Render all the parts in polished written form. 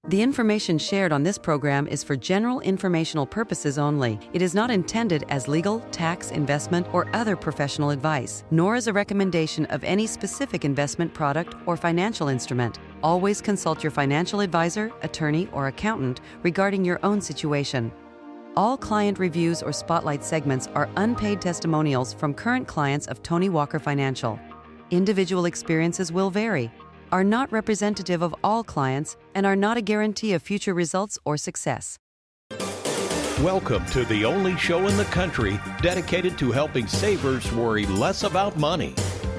The information shared on this program is for general informational purposes only. It is not intended as legal, tax, investment, or other professional advice, nor as a recommendation of any specific investment product or financial instrument. Always consult your financial advisor, attorney, or accountant regarding your own situation. All client reviews or spotlight segments are unpaid testimonials from current clients of Tony Walker Financial. Individual experiences will vary, are not representative of all clients, and are not a guarantee of future results or success. Welcome to the only show in the country dedicated to helping savers worry less about money.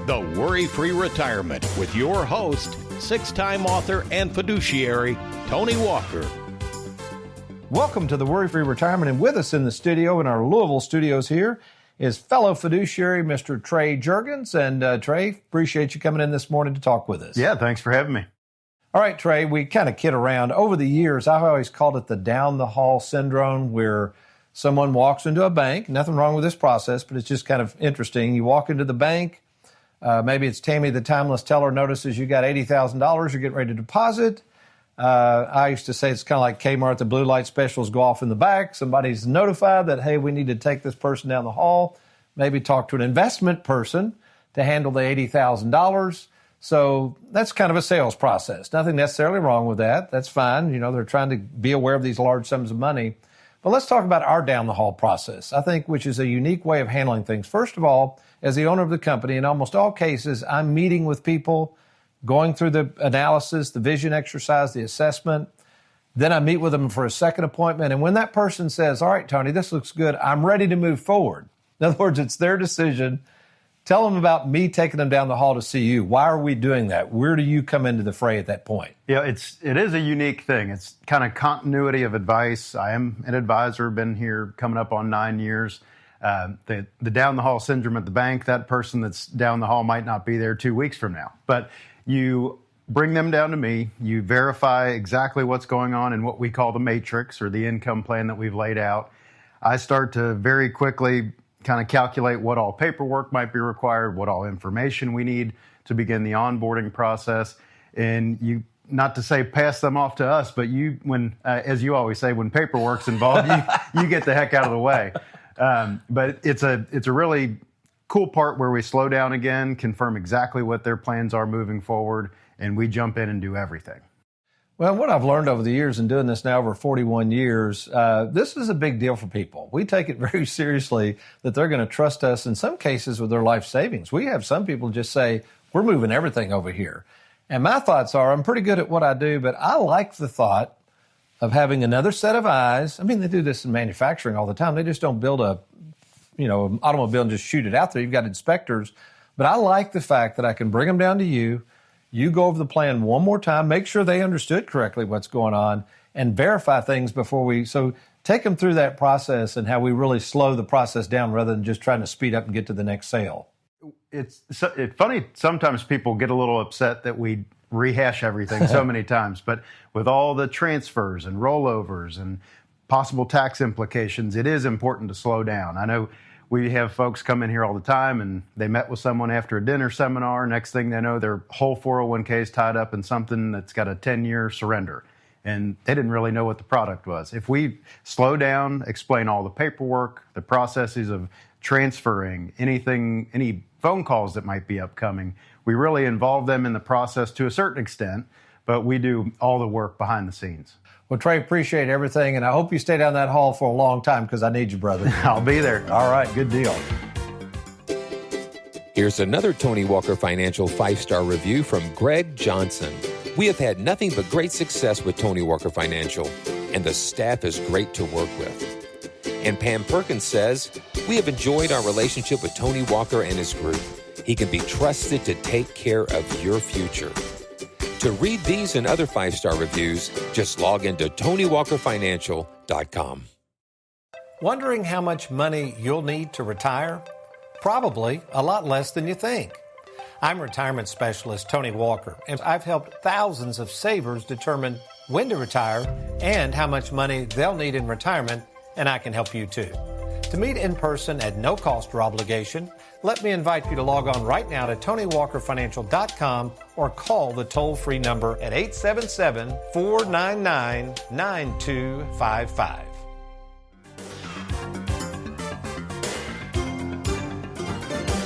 The Worry-Free Retirement with your host, six-time author and fiduciary, Tony Walker. Welcome to the Worry-Free Retirement, and with us in the studio, in our Louisville studios here, is fellow fiduciary Mr. Trey Juergens. And Trey, appreciate you coming in this morning to talk with us. Yeah, thanks for having me. All right, Trey, we kind of kid around. Over the years, I've always called it the down-the-hall syndrome, where someone walks into a bank. Nothing wrong with this process, but it's just kind of interesting. You walk into the bank. Maybe it's Tammy, the timeless teller, notices you got $80,000 you're getting ready to deposit. I used to say it's kind of like Kmart, the blue light specials go off in the back. Somebody's notified that, hey, we need to take this person down the hall, maybe talk to an investment person to handle the $80,000. So that's kind of a sales process. Nothing necessarily wrong with that. That's fine. You know, they're trying to be aware of these large sums of money. But let's talk about our down the hall process, I think, which is a unique way of handling things. First of all, as the owner of the company, in almost all cases, I'm meeting with people, going through the analysis, the vision exercise, the assessment. Then I meet with them for a second appointment. And when that person says, all right, Tony, this looks good, I'm ready to move forward. In other words, it's their decision. Tell them about me taking them down the hall to see you. Why are we doing that? Where do you come into the fray at that point? Yeah, it is a unique thing. It's kind of continuity of advice. I am an advisor, been here coming up on 9 years. The down the hall syndrome at the bank, that person that's down the hall might not be there 2 weeks from now. But you bring them down to me, you verify exactly what's going on in what we call the matrix or the income plan that we've laid out. I start to very quickly kind of calculate what all paperwork might be required, what all information we need to begin the onboarding process. And you, not to say pass them off to us, but you, when, as you always say, when paperwork's involved, you get the heck out of the way. But it's a really cool part where we slow down again, confirm exactly what their plans are moving forward, and we jump in and do everything. Well, what I've learned over the years and doing this now over 41 years, this is a big deal for people. We take it very seriously that they're going to trust us in some cases with their life savings. We have some people just say, we're moving everything over here. And my thoughts are, I'm pretty good at what I do, but I like the thought of having another set of eyes. I mean, they do this in manufacturing all the time. They just don't build an automobile and just shoot it out there. You've got inspectors. But I like the fact that I can bring them down to you. You go over the plan one more time, make sure they understood correctly what's going on, and verify things before so take them through that process and how we really slow the process down rather than just trying to speed up and get to the next sale. It's funny, sometimes people get a little upset that we rehash everything so many times, but with all the transfers and rollovers and possible tax implications, it is important to slow down. I know we have folks come in here all the time and they met with someone after a dinner seminar. Next thing they know, their whole 401k is tied up in something that's got a 10-year surrender. And they didn't really know what the product was. If we slow down, explain all the paperwork, the processes of transferring, anything, any phone calls that might be upcoming, we really involve them in the process to a certain extent, but we do all the work behind the scenes. Well, Trey, appreciate everything, and I hope you stay down that hall for a long time because I need you, brother. I'll be there. All right, good deal. Here's another Tony Walker Financial 5-star review from Greg Johnson. We have had nothing but great success with Tony Walker Financial, and the staff is great to work with. And Pam Perkins says, we have enjoyed our relationship with Tony Walker and his group. He can be trusted to take care of your future. To read these and other 5-star reviews, just log into TonyWalkerFinancial.com. Wondering how much money you'll need to retire? Probably a lot less than you think. I'm retirement specialist Tony Walker, and I've helped thousands of savers determine when to retire and how much money they'll need in retirement, and I can help you too. To meet in person at no cost or obligation, let me invite you to log on right now to TonyWalkerFinancial.com or call the toll-free number at 877-499-9255.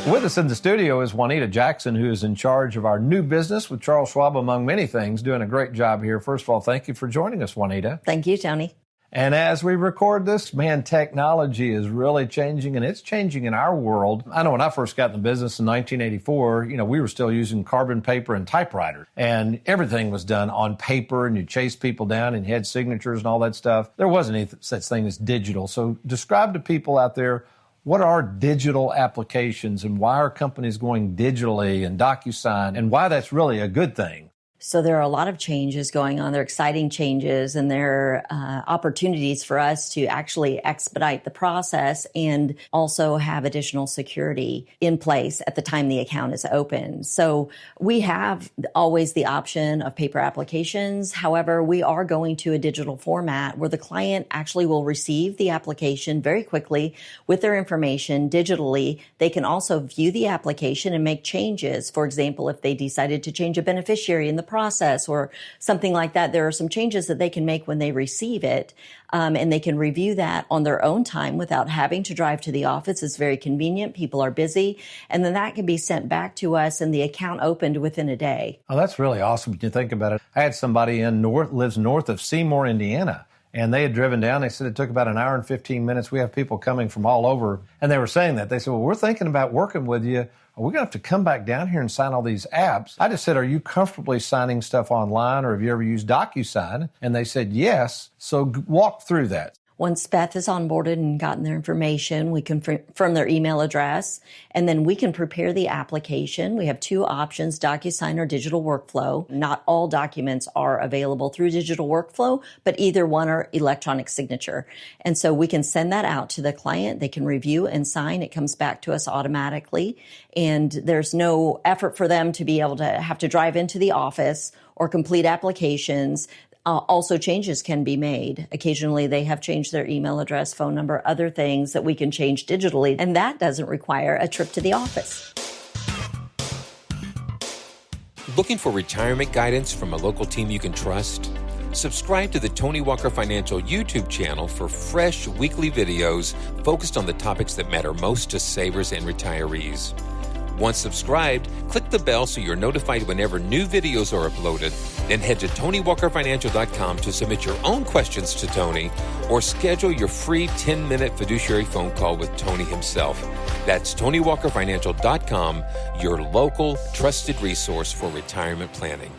With us in the studio is Juanita Jackson, who is in charge of our new business with Charles Schwab, among many things, doing a great job here. First of all, thank you for joining us, Juanita. Thank you, Tony. And as we record this, man, technology is really changing, and it's changing in our world. I know when I first got in the business in 1984, we were still using carbon paper and typewriters, and everything was done on paper, and you chased people down and you had signatures and all that stuff. There wasn't any such thing as digital. So describe to people out there, what are digital applications and why are companies going digitally and DocuSign and why that's really a good thing? So there are a lot of changes going on. They're exciting changes, and they're opportunities for us to actually expedite the process and also have additional security in place at the time the account is open. So we have always the option of paper applications. However, we are going to a digital format where the client actually will receive the application very quickly with their information digitally. They can also view the application and make changes. For example, if they decided to change a beneficiary in the process or something like that, there are some changes that they can make when they receive it, and they can review that on their own time without having to drive to the office. It's very convenient. People are busy, and then that can be sent back to us and the account opened within a day. Oh, that's really awesome when you think about it. I had somebody lives north of Seymour, Indiana, and they had driven down. They said it took about an hour and 15 minutes. We have people coming from all over, and they were saying that. They said, well, we're thinking about working with you. Are we going to have to come back down here and sign all these apps? I just said, are you comfortably signing stuff online, or have you ever used DocuSign? And they said, yes. So walk through that. Once Beth is onboarded and gotten their information, we confirm their email address, and then we can prepare the application. We have two options, DocuSign or digital workflow. Not all documents are available through digital workflow, but either one are electronic signature. And so we can send that out to the client. They can review and sign. It comes back to us automatically. And there's no effort for them to be able to have to drive into the office or complete applications. Also, changes can be made. Occasionally, they have changed their email address, phone number, other things that we can change digitally, and that doesn't require a trip to the office. Looking for retirement guidance from a local team you can trust? Subscribe to the Tony Walker Financial YouTube channel for fresh weekly videos focused on the topics that matter most to savers and retirees. Once subscribed, click the bell so you're notified whenever new videos are uploaded. Then head to TonyWalkerFinancial.com to submit your own questions to Tony or schedule your free 10-minute fiduciary phone call with Tony himself. That's TonyWalkerFinancial.com, your local trusted resource for retirement planning.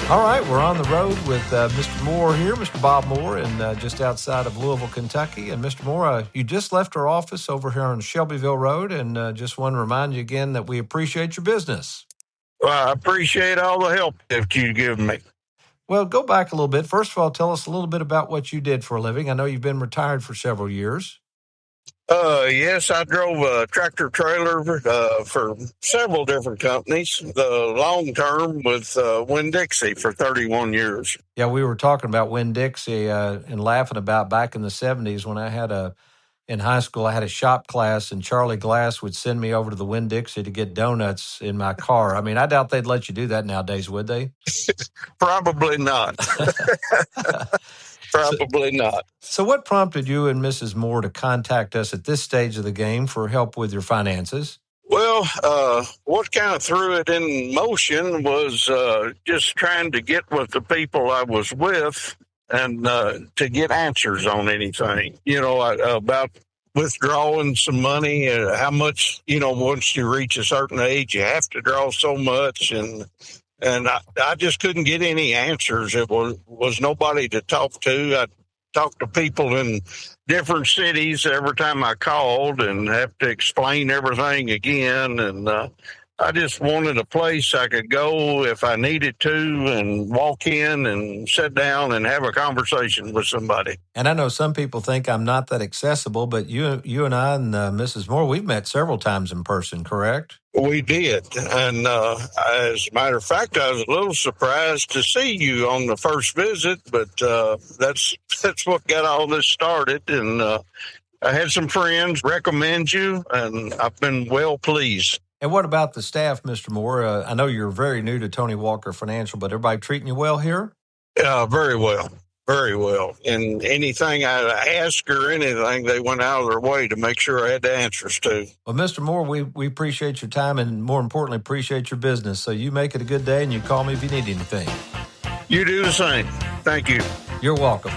All right, we're on the road with Mr. Moore here, Mr. Bob Moore, and just outside of Louisville, Kentucky. And Mr. Moore, you just left our office over here on Shelbyville Road, and just want to remind you again that we appreciate your business. Well, I appreciate all the help that you give me. Well, go back a little bit. First of all, tell us a little bit about what you did for a living. I know you've been retired for several years. Yes, I drove a tractor trailer for several different companies. The long term with Winn-Dixie for 31 years. Yeah, we were talking about Winn-Dixie and laughing about back in the 70s when in high school, I had a shop class, and Charlie Glass would send me over to the Winn-Dixie to get donuts in my car. I mean, I doubt they'd let you do that nowadays, would they? Probably not. Probably not. So what prompted you and Mrs. Moore to contact us at this stage of the game for help with your finances? Well, what kind of threw it in motion was just trying to get with the people I was with and to get answers on anything, about withdrawing some money, how much, once you reach a certain age, you have to draw so much. And I just couldn't get any answers. It was nobody to talk to. I talked to people in different cities every time I called and have to explain everything again. And I just wanted a place I could go if I needed to and walk in and sit down and have a conversation with somebody. And I know some people think I'm not that accessible, but you and I and Mrs. Moore, we've met several times in person, correct? We did. And as a matter of fact, I was a little surprised to see you on the first visit, but that's what got all this started. And I had some friends recommend you, and I've been well pleased. And what about the staff, Mr. Moore? I know you're very new to Tony Walker Financial, but everybody treating you well here? Very well. Very well. And anything I asked or anything, they went out of their way to make sure I had the answers to. Well, Mr. Moore, we appreciate your time and more importantly, appreciate your business. So you make it a good day and you call me if you need anything. You do the same. Thank you. You're welcome.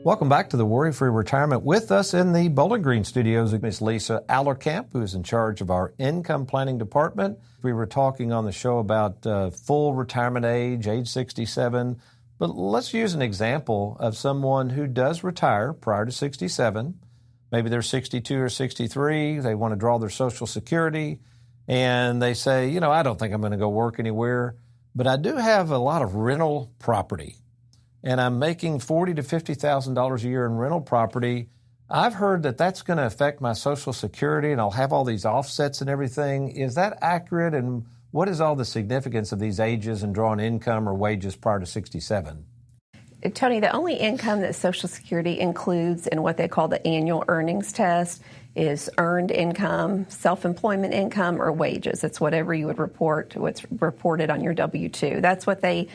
Welcome back to the Worry-Free Retirement. With us in the Bowling Green studios is Ms. Lisa Allerkamp, who is in charge of our income planning department. We were talking on the show about full retirement age 67. But let's use an example of someone who does retire prior to 67. Maybe they're 62 or 63. They want to draw their Social Security. And they say, I don't think I'm going to go work anywhere. But I do have a lot of rental property. And I'm making $40,000 to $50,000 a year in rental property. I've heard that that's going to affect my Social Security and I'll have all these offsets and everything. Is that accurate? And what is all the significance of these ages and drawing income or wages prior to 67? Tony, the only income that Social Security includes in what they call the annual earnings test is earned income, self-employment income, or wages. It's whatever you would report, what's reported on your W-2. That's what they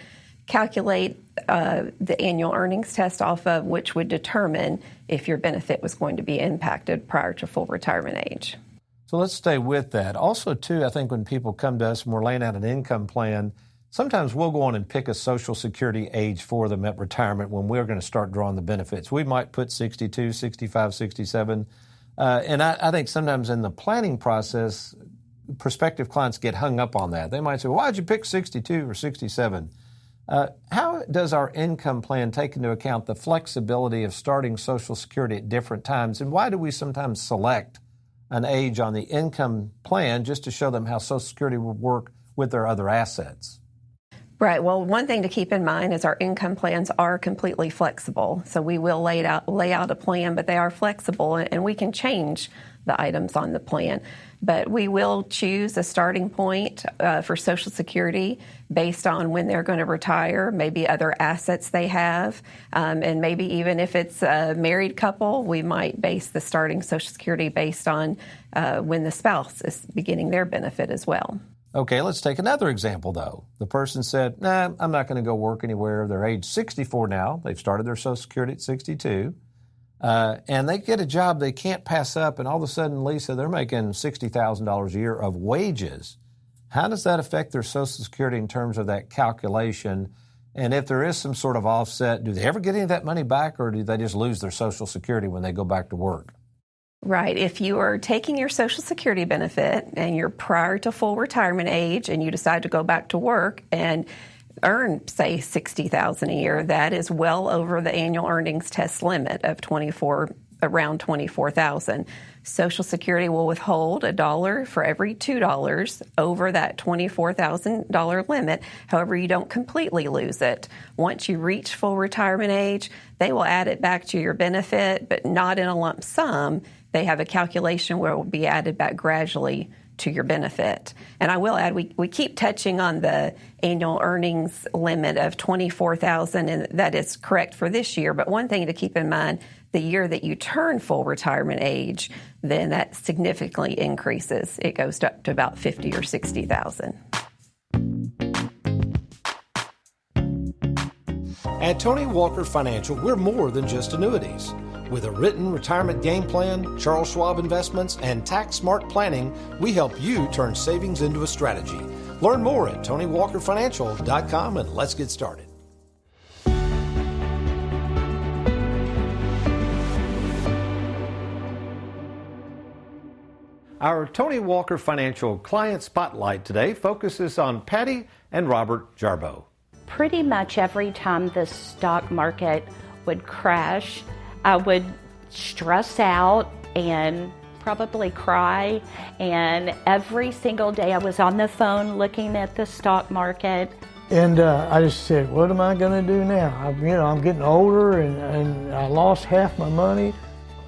calculate the annual earnings test off of, which would determine if your benefit was going to be impacted prior to full retirement age. So let's stay with that. Also, too, I think when people come to us and we're laying out an income plan, sometimes we'll go on and pick a Social Security age for them at retirement when we're going to start drawing the benefits. We might put 62, 65, 67. And I think sometimes in the planning process, prospective clients get hung up on that. They might say, why'd you pick 62 or 67? How does our income plan take into account the flexibility of starting Social Security at different times? And why do we sometimes select an age on the income plan just to show them how Social Security will work with their other assets? Right. Well, one thing to keep in mind is our income plans are completely flexible. So we will lay out a plan, but they are flexible and we can change the items on the plan. But we will choose a starting point for Social Security based on when they're going to retire, maybe other assets they have, and maybe even if it's a married couple, we might base the starting Social Security based on when the spouse is beginning their benefit as well. Okay, let's take another example, though. The person said, I'm not going to go work anywhere. They're age 64 now. They've started their Social Security at 62. And they get a job they can't pass up, and all of a sudden, Lisa, they're making $60,000 a year of wages. How does that affect their Social Security in terms of that calculation? And if there is some sort of offset, do they ever get any of that money back, or do they just lose their Social Security when they go back to work? Right. If you are taking your Social Security benefit and you're prior to full retirement age and you decide to go back to work and earn, say, $60,000 a year, that is well over the annual earnings test limit of around $24,000. Social Security will withhold $1 for every $2 over that $24,000 limit. However, you don't completely lose it. Once you reach full retirement age, they will add it back to your benefit, but not in a lump sum. They have a calculation where it will be added back gradually to your benefit. And I will add, we keep touching on the annual earnings limit of $24,000, and that is correct for this year. But one thing to keep in mind, the year that you turn full retirement age, then that significantly increases. It goes up to about $50,000 or $60,000. At Tony Walker Financial, we're more than just annuities. With a written retirement game plan, Charles Schwab Investments, and tax-smart planning, we help you turn savings into a strategy. Learn more at TonyWalkerFinancial.com, and let's get started. Our Tony Walker Financial Client Spotlight today focuses on Patty and Robert Jarboe. Pretty much every time the stock market would crash, I would stress out and probably cry. And every single day I was on the phone looking at the stock market, And I just said, what am I going to do now? I'm getting older and I lost half my money.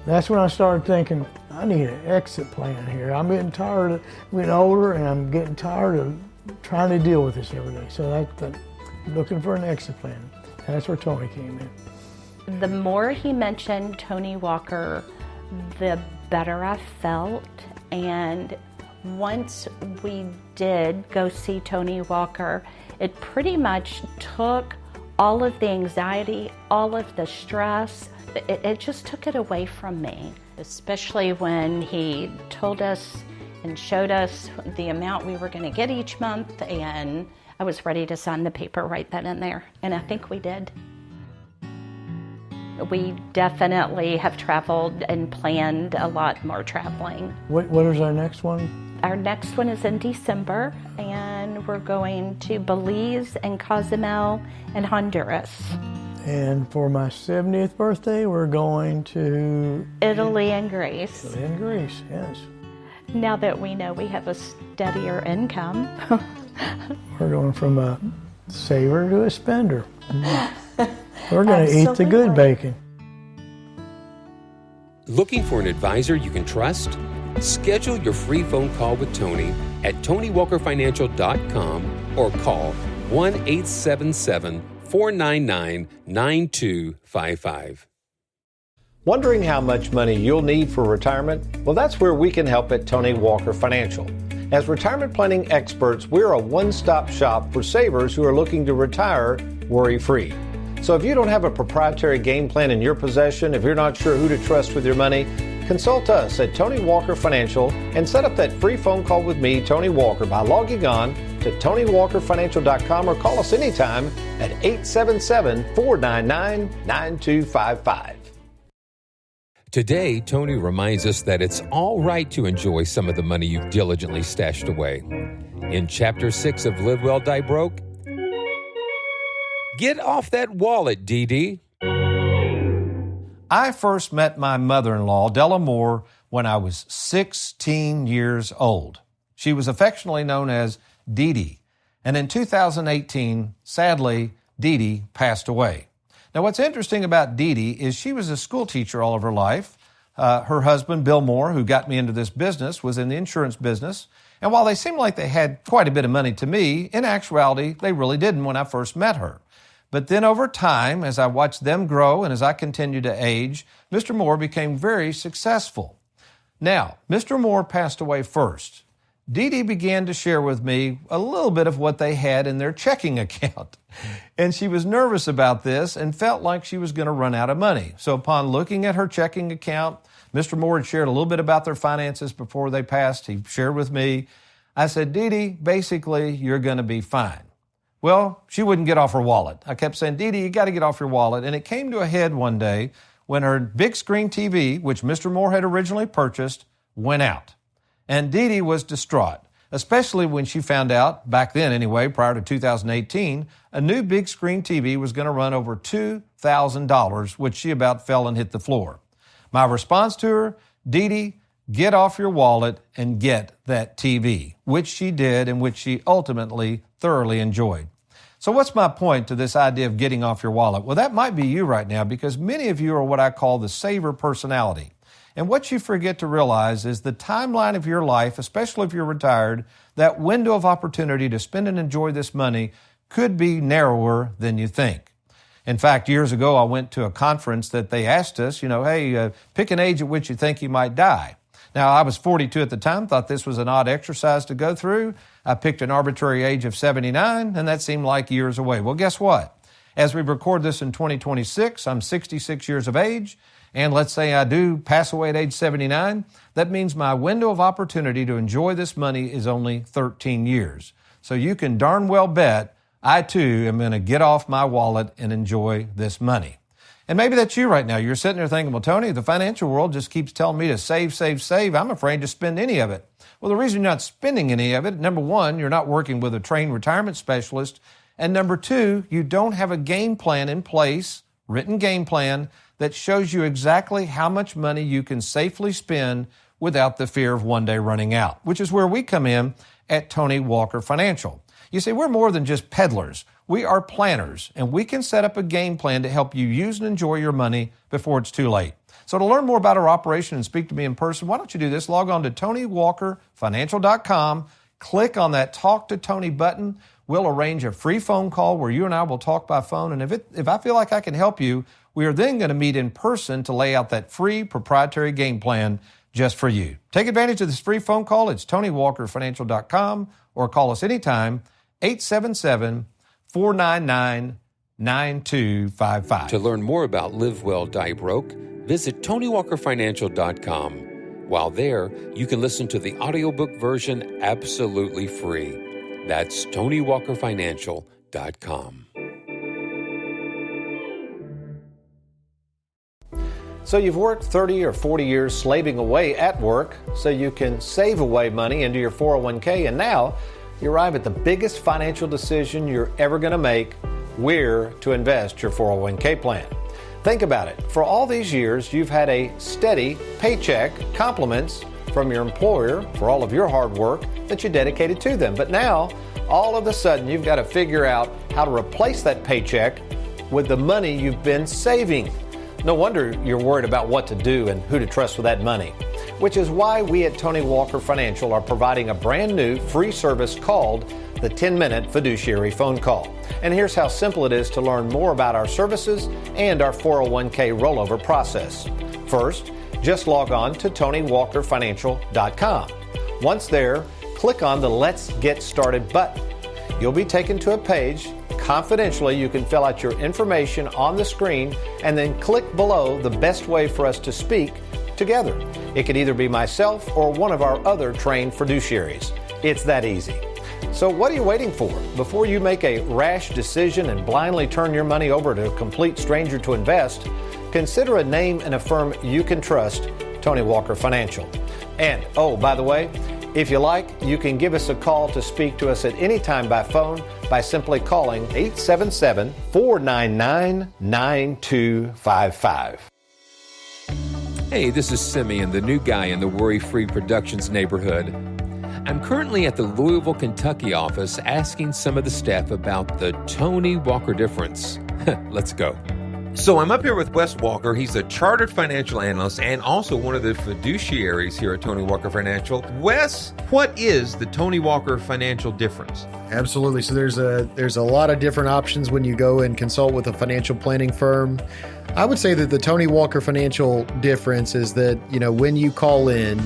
That's when I started thinking, I need an exit plan here. I'm getting tired of getting older and I'm getting tired of trying to deal with this every day. So I'm looking for an exit plan. And that's where Tony came in. The more he mentioned Tony Walker, the better I felt. And once we did go see Tony Walker, it pretty much took all of the anxiety, all of the stress. It just took it away from me, especially when he told us and showed us the amount we were going to get each month, and I was ready to sign the paper right then and there, and I think we did. We definitely have traveled and planned a lot more traveling. What is our next one? Our next one is in December, and we're going to Belize and Cozumel and Honduras. And for my 70th birthday, we're going to Italy and Greece. Italy and Greece, yes. Now that we know we have a steadier income. We're going from a saver to a spender. We're going to eat the good bacon. Looking for an advisor you can trust? Schedule your free phone call with Tony at TonyWalkerFinancial.com or call 1-877-499-9255. Wondering how much money you'll need for retirement? Well, that's where we can help at Tony Walker Financial. As retirement planning experts, we're a one-stop shop for savers who are looking to retire worry-free. So if you don't have a proprietary game plan in your possession, if you're not sure who to trust with your money, consult us at Tony Walker Financial and set up that free phone call with me, Tony Walker, by logging on to TonyWalkerFinancial.com or call us anytime at 877-499-9255. Today, Tony reminds us that it's all right to enjoy some of the money you've diligently stashed away. In Chapter 6 of Live Well, Die Broke, get off that wallet, Dee. I first met my mother-in-law, Della Moore, when I was 16 years old. She was affectionately known as Dee Dee. And in 2018, sadly, Dee Dee passed away. Now, what's interesting about Dee Dee is she was a school teacher all of her life. Her husband, Bill Moore, who got me into this business, was in the insurance business. And while they seemed like they had quite a bit of money to me, in actuality, they really didn't when I first met her. But then over time, as I watched them grow and as I continued to age, Mr. Moore became very successful. Now, Mr. Moore passed away first. Dee Dee began to share with me a little bit of what they had in their checking account. And she was nervous about this and felt like she was going to run out of money. So upon looking at her checking account, Mr. Moore had shared a little bit about their finances before they passed. He shared with me. I said, Dee Dee, basically, you're going to be fine. Well, she wouldn't get off her wallet. I kept saying, Dee Dee, you got to get off your wallet. And it came to a head one day when her big screen TV, which Mr. Moore had originally purchased, went out. And Dee Dee was distraught, especially when she found out, back then anyway, prior to 2018, a new big screen TV was going to run over $2,000, which she about fell and hit the floor. My response to her, Dee Dee, get off your wallet and get that TV, which she did and which she ultimately thoroughly enjoyed. So what's my point to this idea of getting off your wallet? Well, that might be you right now because many of you are what I call the saver personality. And what you forget to realize is the timeline of your life, especially if you're retired, that window of opportunity to spend and enjoy this money could be narrower than you think. In fact, years ago, I went to a conference that they asked us, hey, pick an age at which you think you might die. Now, I was 42 at the time, thought this was an odd exercise to go through. I picked an arbitrary age of 79, and that seemed like years away. Well, guess what? As we record this in 2026, I'm 66 years of age, and let's say I do pass away at age 79, that means my window of opportunity to enjoy this money is only 13 years. So you can darn well bet I, too, am going to get off my wallet and enjoy this money. And maybe that's you right now. You're sitting there thinking, well, Tony, the financial world just keeps telling me to save, save, save. I'm afraid to spend any of it. Well, the reason you're not spending any of it, number one, you're not working with a trained retirement specialist. And number two, you don't have a game plan in place, written game plan, that shows you exactly how much money you can safely spend without the fear of one day running out, which is where we come in at Tony Walker Financial. You see, we're more than just peddlers. We are planners, and we can set up a game plan to help you use and enjoy your money before it's too late. So to learn more about our operation and speak to me in person, why don't you do this? Log on to TonyWalkerFinancial.com, click on that Talk to Tony button. We'll arrange a free phone call where you and I will talk by phone, and if I feel like I can help you, we are then going to meet in person to lay out that free proprietary game plan just for you. Take advantage of this free phone call. It's TonyWalkerFinancial.com, or call us anytime, 877-499-9255. To learn more about Live Well, Die Broke, visit TonyWalkerFinancial.com. While there, you can listen to the audiobook version absolutely free. That's TonyWalkerFinancial.com. So you've worked 30 or 40 years slaving away at work so you can save away money into your 401k, and now you arrive at the biggest financial decision you're ever going to make, where to invest your 401k plan. Think about it. For all these years, you've had a steady paycheck, compliments from your employer for all of your hard work that you dedicated to them. But now, all of a sudden, you've got to figure out how to replace that paycheck with the money you've been saving. No wonder you're worried about what to do and who to trust with that money, which is why we at Tony Walker Financial are providing a brand new free service called the 10-Minute Fiduciary Phone Call. And here's how simple it is to learn more about our services and our 401k rollover process. First, just log on to TonyWalkerFinancial.com. Once there, click on the Let's Get Started button. You'll be taken to a page. Confidentially, you can fill out your information on the screen and then click below the best way for us to speak together. It could either be myself or one of our other trained fiduciaries. It's that easy. So what are you waiting for? Before you make a rash decision and blindly turn your money over to a complete stranger to invest, consider a name and a firm you can trust, Tony Walker Financial. And, oh, by the way, if you like, you can give us a call to speak to us at any time by phone by simply calling 877-499-9255. Hey, this is Simeon, the new guy in the Worry-Free Productions neighborhood. I'm currently at the Louisville, Kentucky office asking some of the staff about the Tony Walker difference. Let's go. So I'm up here with Wes Walker. He's a chartered financial analyst and also one of the fiduciaries here at Tony Walker Financial. Wes, what is the Tony Walker Financial difference? Absolutely. So there's a lot of different options when you go and consult with a financial planning firm. I would say that the Tony Walker Financial difference is that, when you call in,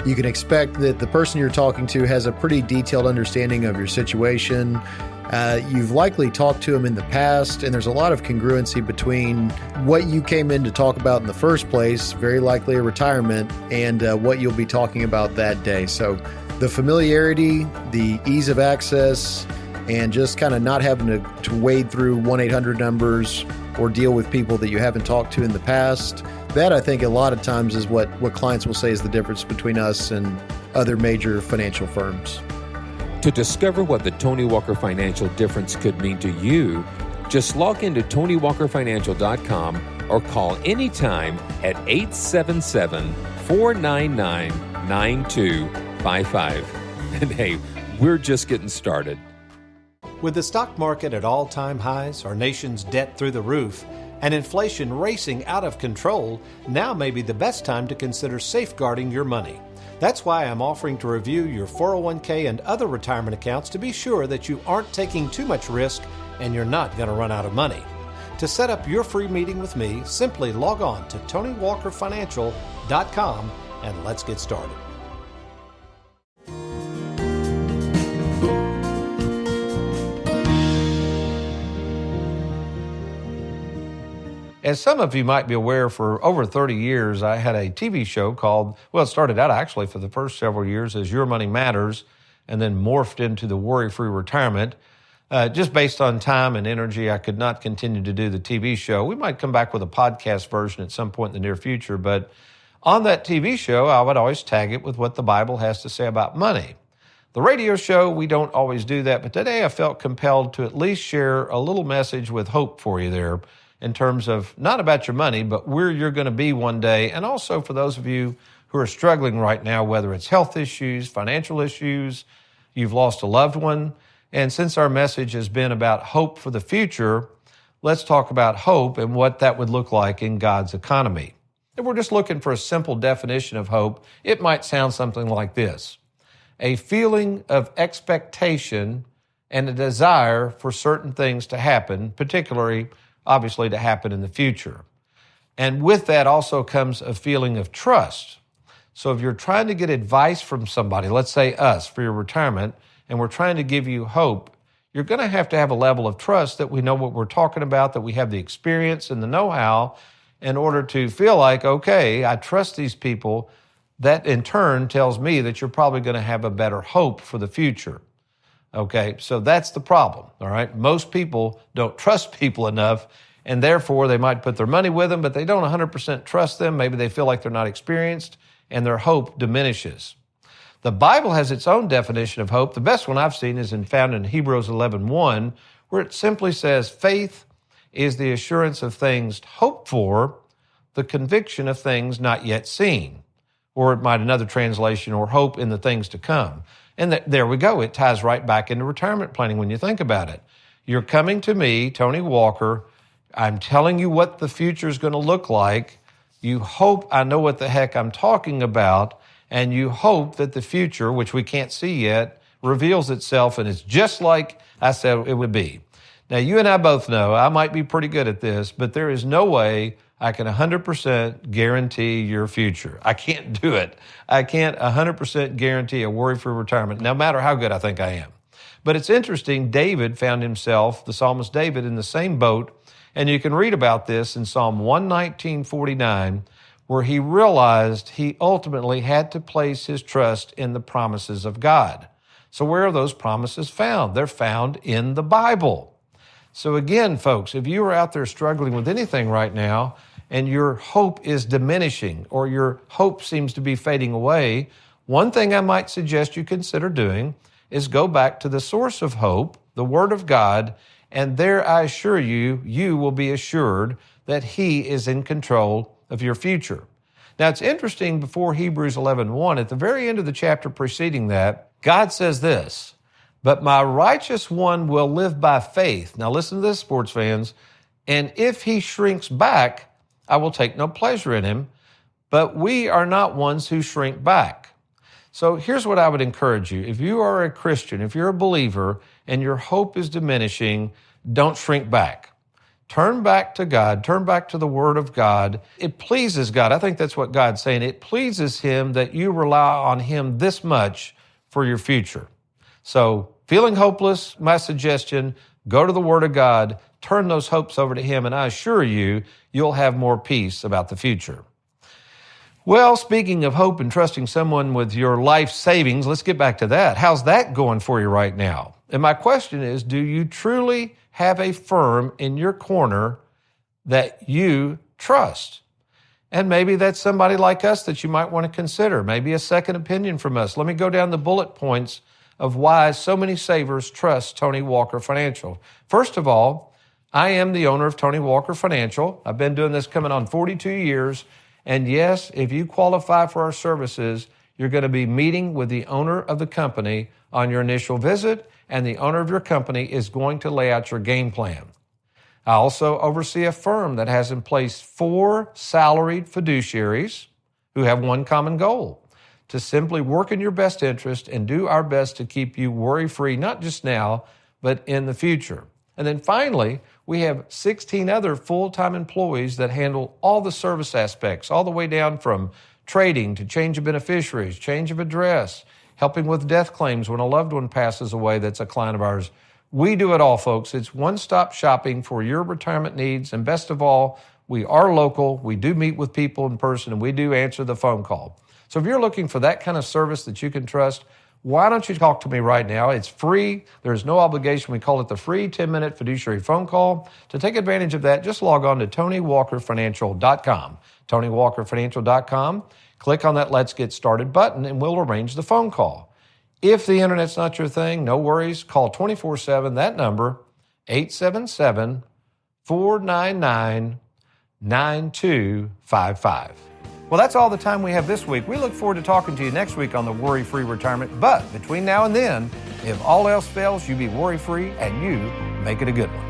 you can expect that the person you're talking to has a pretty detailed understanding of your situation. You've likely talked to them in the past, and there's a lot of congruency between what you came in to talk about in the first place, very likely a retirement, and what you'll be talking about that day. So the familiarity, the ease of access, and just kind of not having to wade through 1-800 numbers or deal with people that you haven't talked to in the past. That, I think, a lot of times is what clients will say is the difference between us and other major financial firms. To discover what the Tony Walker Financial difference could mean to you, just log into TonyWalkerFinancial.com or call anytime at 877-499-9255. And hey, we're just getting started. With the stock market at all-time highs, our nation's debt through the roof, and inflation racing out of control, now may be the best time to consider safeguarding your money. That's why I'm offering to review your 401k and other retirement accounts to be sure that you aren't taking too much risk and you're not going to run out of money. To set up your free meeting with me, simply log on to TonyWalkerFinancial.com and let's get started. As some of you might be aware, for over 30 years, I had a TV show called, it started out actually for the first several years as Your Money Matters, and then morphed into the Worry-Free Retirement. Just based on time and energy, I could not continue to do the TV show. We might come back with a podcast version at some point in the near future, but on that TV show, I would always tag it with what the Bible has to say about money. The radio show, we don't always do that, but today I felt compelled to at least share a little message with hope for you there, in terms of not about your money, but where you're going to be one day. And also for those of you who are struggling right now, whether it's health issues, financial issues, you've lost a loved one, And since our message has been about hope for the future, let's talk about hope and what that would look like in God's economy. If we're just looking for a simple definition of hope, it might sound something like this: a feeling of expectation and a desire for certain things to happen, particularly, obviously, to happen in the future. And with that also comes a feeling of trust. So if you're trying to get advice from somebody, let's say us, for your retirement, and we're trying to give you hope, you're going to have a level of trust that we know what we're talking about, that we have the experience and the know-how in order to feel like, okay, I trust these people. That in turn tells me that you're probably going to have a better hope for the future. Okay, so that's the problem, all right? Most people don't trust people enough, and therefore they might put their money with them, but they don't 100% trust them. Maybe they feel like they're not experienced, and their hope diminishes. The Bible has its own definition of hope. The best one I've seen is found in Hebrews 11:1, where it simply says, faith is the assurance of things hoped for, the conviction of things not yet seen. Or it might another translation, or hope in the things to come. And there we go. It ties right back into retirement planning when you think about it. You're coming to me, Tony Walker. I'm telling you what the future is going to look like. You hope I know what the heck I'm talking about. And you hope that the future, which we can't see yet, reveals itself and it's just like I said it would be. Now, you and I both know I might be pretty good at this, but there is no way I can 100% guarantee your future. I can't do it. I can't 100% guarantee a worry-free retirement, no matter how good I think I am. But it's interesting, David found himself, the psalmist David, in the same boat, and you can read about this in Psalm 119:49, where he realized he ultimately had to place his trust in the promises of God. So where are those promises found? They're found in the Bible. So again, folks, if you are out there struggling with anything right now and your hope is diminishing or your hope seems to be fading away, one thing I might suggest you consider doing is go back to the source of hope, the Word of God, and there I assure you, you will be assured that He is in control of your future. Now, it's interesting, before Hebrews 11:1, at the very end of the chapter preceding that, God says this, but my righteous one will live by faith. Now, listen to this, sports fans. And if he shrinks back, I will take no pleasure in him. But we are not ones who shrink back. So here's what I would encourage you. If you are a Christian, if you're a believer, and your hope is diminishing, don't shrink back. Turn back to God. Turn back to the Word of God. It pleases God. I think that's what God's saying. It pleases Him that you rely on Him this much for your future. So, feeling hopeless, my suggestion, go to the Word of God, turn those hopes over to Him, and I assure you, you'll have more peace about the future. Well, speaking of hope and trusting someone with your life savings, let's get back to that. How's that going for you right now? And my question is, do you truly have a firm in your corner that you trust? And maybe that's somebody like us that you might want to consider, maybe a second opinion from us. Let me go down the bullet points of why so many savers trust Tony Walker Financial. First of all, I am the owner of Tony Walker Financial. I've been doing this coming on 42 years. And yes, if you qualify for our services, you're going to be meeting with the owner of the company on your initial visit, and the owner of your company is going to lay out your game plan. I also oversee a firm that has in place 4 salaried fiduciaries who have one common goal: to simply work in your best interest and do our best to keep you worry-free, not just now, but in the future. And then finally, we have 16 other full-time employees that handle all the service aspects, all the way down from trading to change of beneficiaries, change of address, helping with death claims when a loved one passes away that's a client of ours. We do it all, folks. It's one-stop shopping for your retirement needs. And best of all, we are local. We do meet with people in person, and we do answer the phone call. So if you're looking for that kind of service that you can trust, why don't you talk to me right now? It's free. There's no obligation. We call it the free 10-minute fiduciary phone call. To take advantage of that, just log on to TonyWalkerFinancial.com. TonyWalkerFinancial.com. Click on that Let's Get Started button, and we'll arrange the phone call. If the internet's not your thing, no worries. Call 24/7, that number, 877-499-9255. Well, that's all the time we have this week. We look forward to talking to you next week on the Worry-Free Retirement. But between now and then, if all else fails, you be worry-free and you make it a good one.